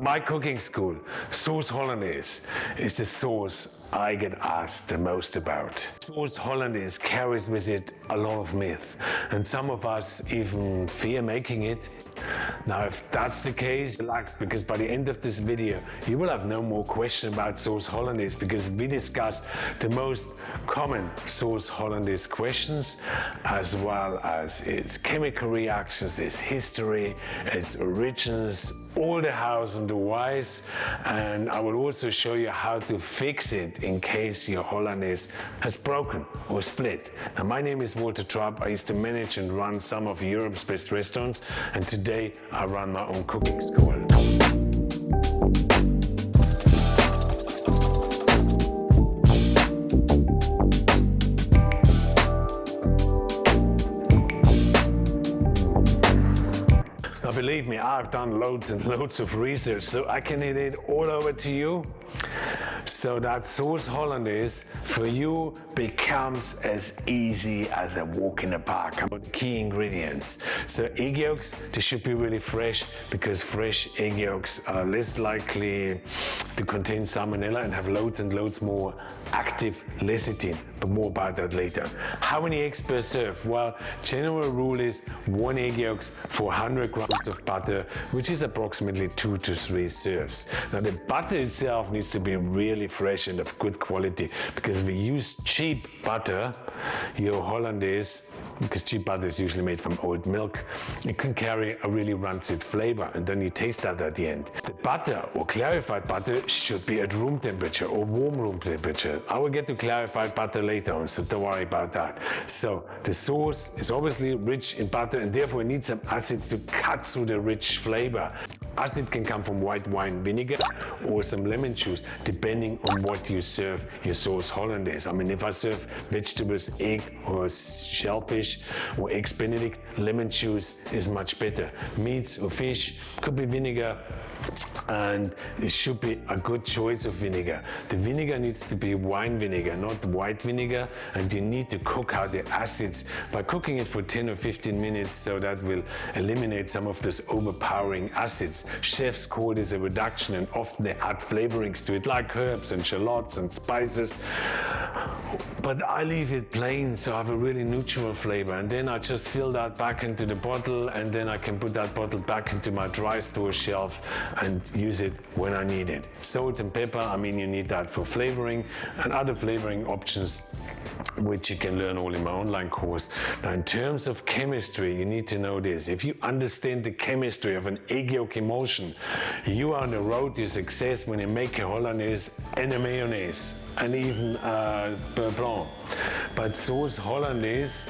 My cooking school, Sauce Hollandaise, is the sauce I get asked the most about. Sauce Hollandaise carries with it a lot of myth, and some of us even fear making it. Now, if that's the case, relax, because by the end of this video, you will have no more question about Sauce Hollandaise, because we discuss the most common Sauce Hollandaise questions, as well as its chemical reactions, its history, its origins, all the hows and the whys, and I will also show you how to fix it in case your Hollandaise has broken or split. Now, my name is Walter Trapp. I used to manage and run some of Europe's best restaurants, and today I run my own cooking school. Now, believe me, I've done loads and loads of research, so I can hit it all over to you. So that Sauce Hollandaise for you becomes as easy as a walk in the park. About key ingredients. So egg yolks, they should be really fresh, because fresh egg yolks are less likely to contain salmonella and have loads and loads more active lecithin, but more about that later. How many eggs per serve? Well, general rule is 1 egg yolks for 100 grams of butter, which is approximately 2 to 3 serves. Now, the butter itself needs to be really fresh and of good quality, because if we use cheap butter, your Hollandaise, because cheap butter is usually made from old milk, it can carry a really rancid flavor, and then you taste that at the end. The butter or clarified butter should be at room temperature or warm room temperature. I will get to clarified butter later on, so don't worry about that. So the sauce is obviously rich in butter, and therefore it needs some acids to cut through the rich flavor. Acid can come from white wine vinegar or some lemon juice, depending on what you serve your Sauce Hollandaise. I mean, if I serve vegetables, egg or shellfish or eggs benedict, lemon juice is much better. Meats or fish could be vinegar, and it should be a good choice of vinegar. The vinegar needs to be wine vinegar, not white vinegar, and you need to cook out the acids by cooking it for 10 or 15 minutes, so that will eliminate some of those overpowering acids. Chefs call this a reduction, and often they add flavorings to it, like herbs and shallots and spices. But I leave it plain, so I have a really neutral flavor, and then I just fill that back into the bottle, and then I can put that bottle back into my dry store shelf and use it when I need it. Salt and pepper, I mean, you need that for flavoring, and other flavoring options which you can learn all in my online course. Now, in terms of chemistry, you need to know this. If you understand the chemistry of an egg yolk emulsion, you are on the road to success when you make a Hollandaise and a mayonnaise, and even a beurre blanc. But Sauce Hollandaise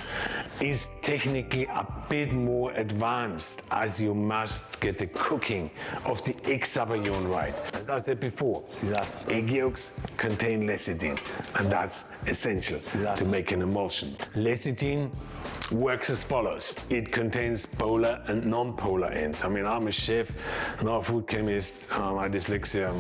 is technically a bit more advanced, as you must get the cooking of the egg sabayon right. As I said before, that egg yolks contain lecithin, and that's essential to make an emulsion. Lecithin works as follows. It contains polar and non-polar ends. I mean, I'm a chef, not a food chemist. My dyslexia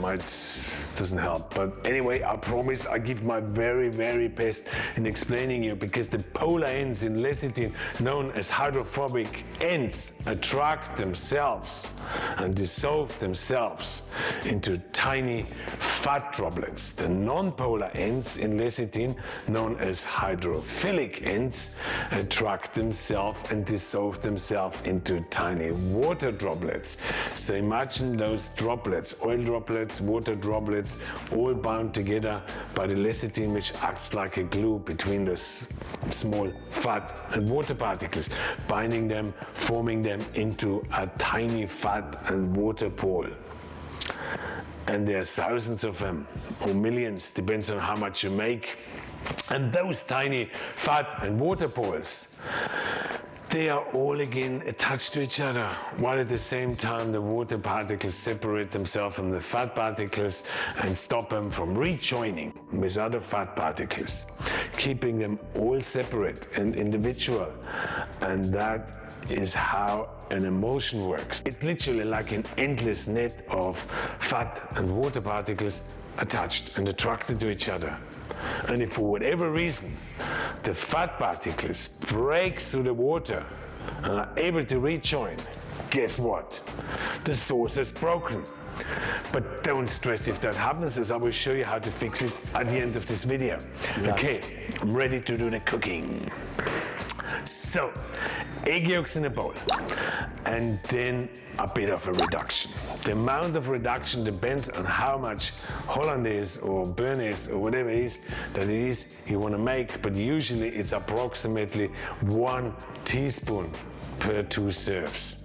doesn't help. But anyway, I promise I give my very, very best in explaining you, because the polar ends in lecithin, known as hydrophobic ends, attract themselves and dissolve themselves into tiny fat droplets. The non-polar ends in lecithin, known as hydrophilic ends, attract themselves and dissolve themselves into tiny water droplets. So imagine those droplets, oil droplets, water droplets, all bound together by the lecithin, which acts like a glue between the small fat and water particles, binding them, forming them into a tiny fat and water ball. And there are thousands of them, or millions, depends on how much you make. And those tiny fat and water balls, they are all again attached to each other, while at the same time the water particles separate themselves from the fat particles and stop them from rejoining with other fat particles, keeping them all separate and individual. And that is how an emulsion works. It's literally like an endless net of fat and water particles attached and attracted to each other. And if for whatever reason the fat particles break through the water and are able to rejoin, guess what? The sauce is broken. But don't stress if that happens, as I will show you how to fix it at the end of this video. Yeah. Okay, I'm ready to do the cooking. So, egg yolks in a bowl, and then a bit of a reduction. The amount of reduction depends on how much Hollandaise or Bernaise or whatever it is that it is you want to make, but usually it's approximately 1 teaspoon per 2 serves.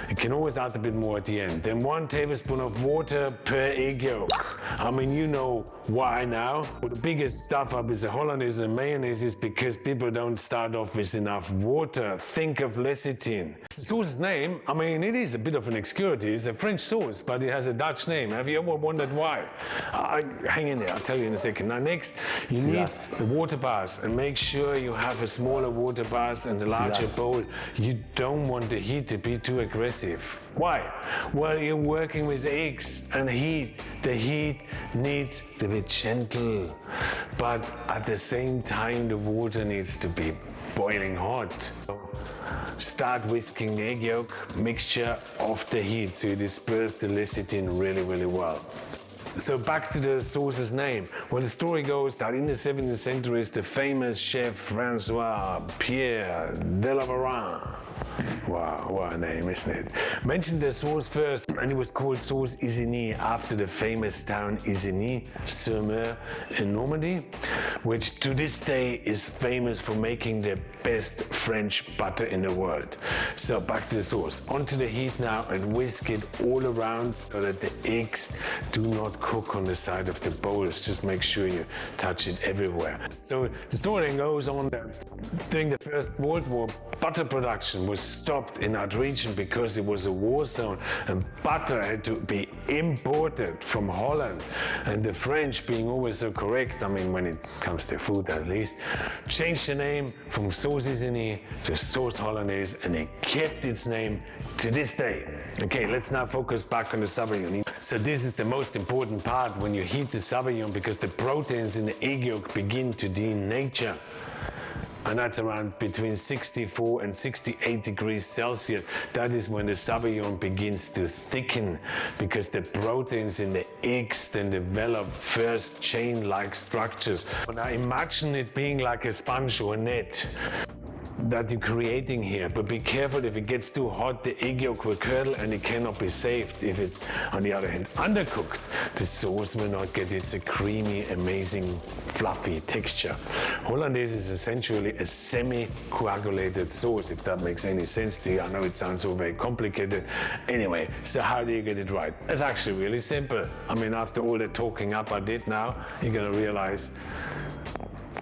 You can always add a bit more at the end. Then 1 tablespoon of water per egg yolk. I mean, you know why now. The biggest stuff up is the Hollandaise and mayonnaise is because people don't start off with enough water. Think of lecithin. The sauce's name, I mean, it is a bit of an obscurity. It's a French sauce, but it has a Dutch name. Have you ever wondered why? Hang in there, I'll tell you in a second. Now next, you need the water bars, and make sure you have a smaller water bars and a larger bowl. You don't want the heat to be too aggressive. Why? Well, you're working with eggs and heat. The heat needs to be gentle, but at the same time the water needs to be boiling hot. Start whisking the egg yolk mixture off the heat so you disperse the lecithin really, really well. So back to the sauce's name. Well, the story goes that in the 17th century, the famous chef Francois Pierre de la Varenne, wow, what a name, isn't it? Mentioned the sauce first, and it was called Sauce Isigny after the famous town Isigny-sur-Mer in Normandy, which to this day is famous for making the best French butter in the world. So back to the sauce. Onto the heat now and whisk it all around so that the eggs do not cook on the side of the bowls. Just make sure you touch it everywhere. So the story then goes on that during the First World War, butter production was stopped in that region because it was a war zone and butter had to be imported from Holland. And the French, being always so correct, I mean when it comes to food at least, changed the name from Sauce Isigny to Sauce Hollandaise, and it kept its name to this day. Okay, let's now focus back on the Sauvignon. So this is the most important part when you heat the Sauvignon, because the proteins in the egg yolk begin to denature. And that's around between 64 and 68 degrees Celsius. That is when the Sauvignon begins to thicken, because the proteins in the eggs then develop first chain-like structures. Now imagine it being like a sponge or a net that you're creating here, but be careful. If it gets too hot, the egg yolk will curdle and it cannot be saved. If it's, on the other hand, undercooked, the sauce will not get its creamy, amazing, fluffy texture. Hollandaise is essentially a semi-coagulated sauce, if that makes any sense to you. I know it sounds so very complicated. Anyway, so how do you get it right? It's actually really simple. I mean, after all the talking up I did now, you're gonna realize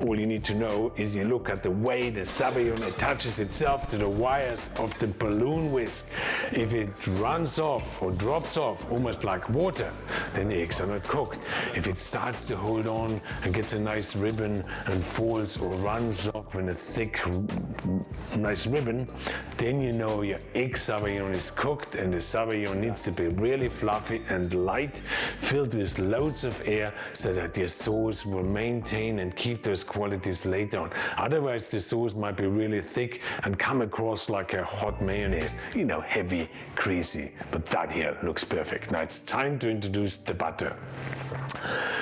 all you need to know is you look at the way the Sauvignon attaches itself to the wires of the balloon whisk. If it runs off or drops off almost like water, then the eggs are not cooked. If it starts to hold on and gets a nice ribbon and falls or runs off in a thick, nice ribbon, then you know your egg Sauvignon is cooked, and the Sauvignon needs to be really fluffy and light, filled with loads of air, so that your sauce will maintain and keep those qualities later on. Otherwise, the sauce might be really thick and come across like a hot mayonnaise, you know, heavy, greasy. But that here looks perfect. Now it's time to introduce the butter.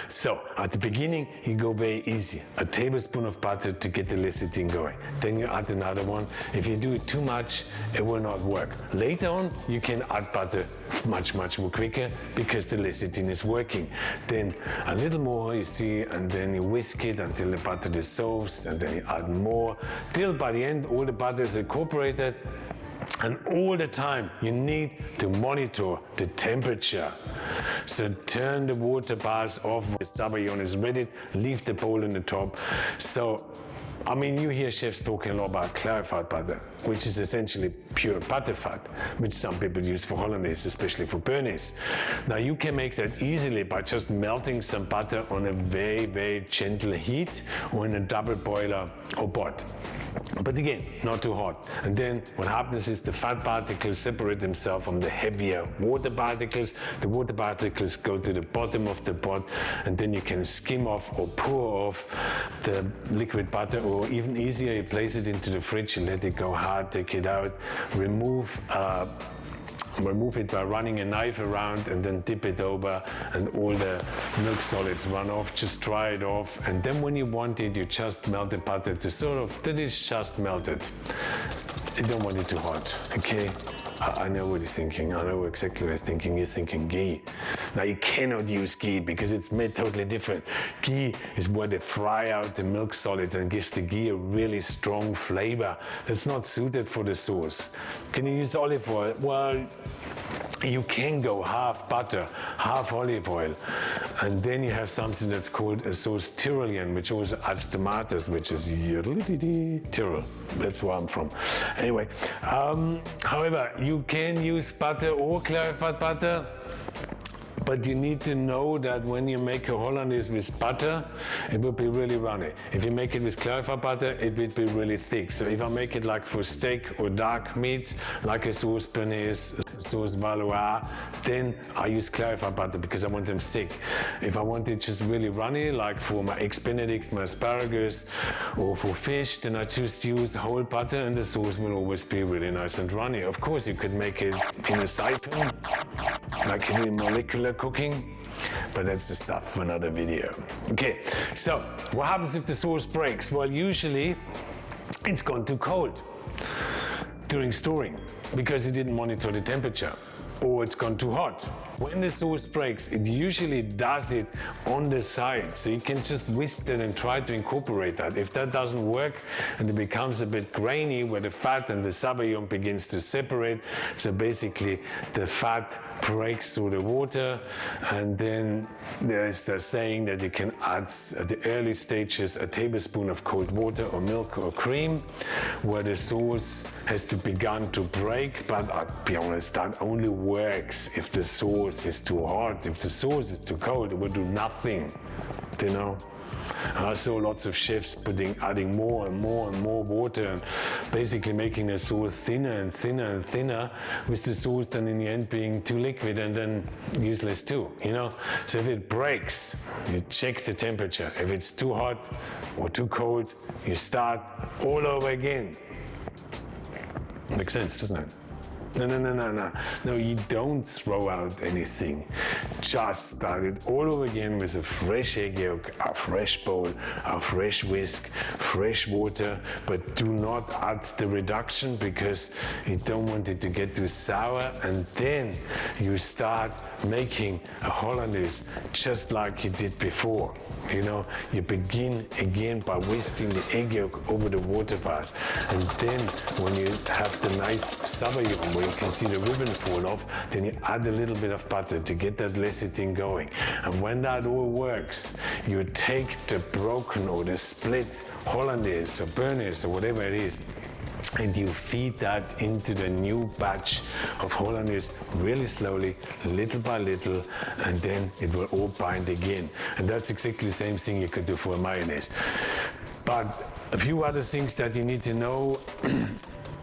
So at the beginning, you go very easy. A tablespoon of butter to get the lecithin going. Then you add another one. If you do it too much, it will not work. Later on, you can add butter much more quicker because the lecithin is working. Then a little more, you see, and then you whisk it until the butter dissolves, and then you add more, till by the end all the butter is incorporated. And all the time you need to monitor the temperature. So turn the water bars off when the Sauvignon is ready, leave the bowl in the top. So, I mean, you hear chefs talking a lot about clarified butter, which is essentially pure butter fat, which some people use for Hollandaise, especially for Bernaise. Now you can make that easily by just melting some butter on a very gentle heat, or in a double boiler or pot. But again, not too hot. And then what happens is the fat particles separate themselves from the heavier water particles. The water particles go to the bottom of the pot, and then you can skim off or pour off the liquid butter, or even easier, you place it into the fridge and let it go hard, take it out, remove remove it by running a knife around and then dip it over, and all the milk solids run off. Just dry it off, and then when you want it, you just melt the butter to sort of, that is just melted. You don't want it too hot, okay? I know what you're thinking. I know exactly what you're thinking. You're thinking ghee. Now you cannot use ghee because it's made totally different. Ghee is where they fry out the milk solids and gives the ghee a really strong flavor that's not suited for the sauce. Can you use olive oil? Well, you can go half butter, half olive oil, and then you have something that's called a sauce Tyrolean, which also adds tomatoes, which is Tyrol. That's where I'm from. Anyway, however, you can use butter or clarified butter, but you need to know that when you make a Hollandaise with butter, it will be really runny. If you make it with clarified butter, it will be really thick. So if I make it like for steak or dark meats, like a sauce béarnaise, sauce Valois, then I use clarified butter because I want them thick. If I want it just really runny, like for my eggs benedict, my asparagus, or for fish, then I choose to use whole butter, and the sauce will always be really nice and runny. Of course, you could make it in a siphon, like in molecular cooking, but that's the stuff for another video. Okay, so what happens if the sauce breaks? Well, usually it's gone too cold during storing because you didn't monitor the temperature, or it's gone too hot. When the sauce breaks, it usually does it on the side, so you can just whisk it and try to incorporate that. If that doesn't work and it becomes a bit grainy where the fat and the sabayon begins to separate, so basically the fat breaks through the water, and then there's the saying that you can add at the early stages a tablespoon of cold water or milk or cream, where the sauce has to begin to break. But I'll be honest, that only works if the sauce is too hot. If the sauce is too cold, it will do nothing, you know. I saw lots of chefs adding more and more and more water, and basically making the sauce thinner and thinner and thinner, with the sauce then in the end being too liquid and then useless too, you know. So if it breaks, you check the temperature. If it's too hot or too cold, you start all over again. Makes sense, doesn't it? No, you don't throw out anything. Just start it all over again with a fresh egg yolk, a fresh bowl, a fresh whisk, fresh water, but do not add the reduction because you don't want it to get too sour, and then you start making a Hollandaise just like you did before. You know, you begin again by whisking the egg yolk over the water bath, and then when you have the nice sabayon where you can see the ribbon fall off, then you add a little bit of butter to get that lecithin going. And when that all works, you take the broken or the split Hollandaise or béarnaise or whatever it is, and you feed that into the new batch of Hollandaise really slowly, little by little, and then it will all bind again. And that's exactly the same thing you could do for a mayonnaise. But a few other things that you need to know.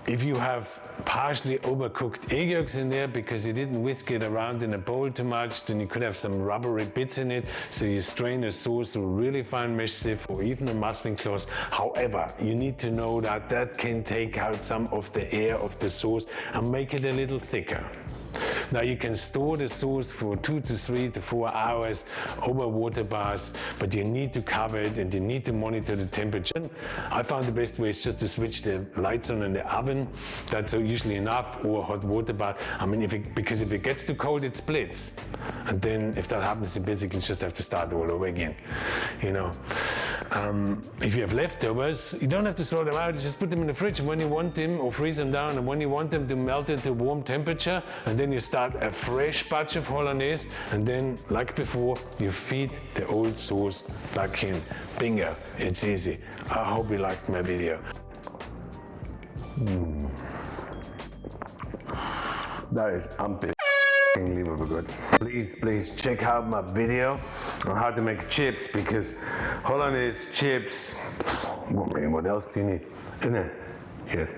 If you have partially overcooked egg yolks in there because you didn't whisk it around in a bowl too much, then you could have some rubbery bits in it. So you strain the sauce through a really fine mesh sieve or even a muslin cloth. However, you need to know that that can take out some of the air of the sauce and make it a little thicker. Now you can store the sauce for 2 to 3 to 4 hours over water baths, but you need to cover it and you need to monitor the temperature. I found the best way is just to switch the lights on in the oven. That's usually enough, or a hot water bath. I mean, because if it gets too cold, it splits. And then if that happens, you basically just have to start all over again, you know. If you have leftovers, you don't have to throw them out, you just put them in the fridge, and when you want them, or freeze them down, and when you want them to melt it to warm temperature, and then you start a fresh batch of Hollandaise, and then, like before, you feed the old sauce back in. Bingo, it's easy. I hope you liked my video. That is unbelievable good. Please check out my video on how to make chips, because Hollandaise chips, I mean, what else do you need? Isn't it? Here.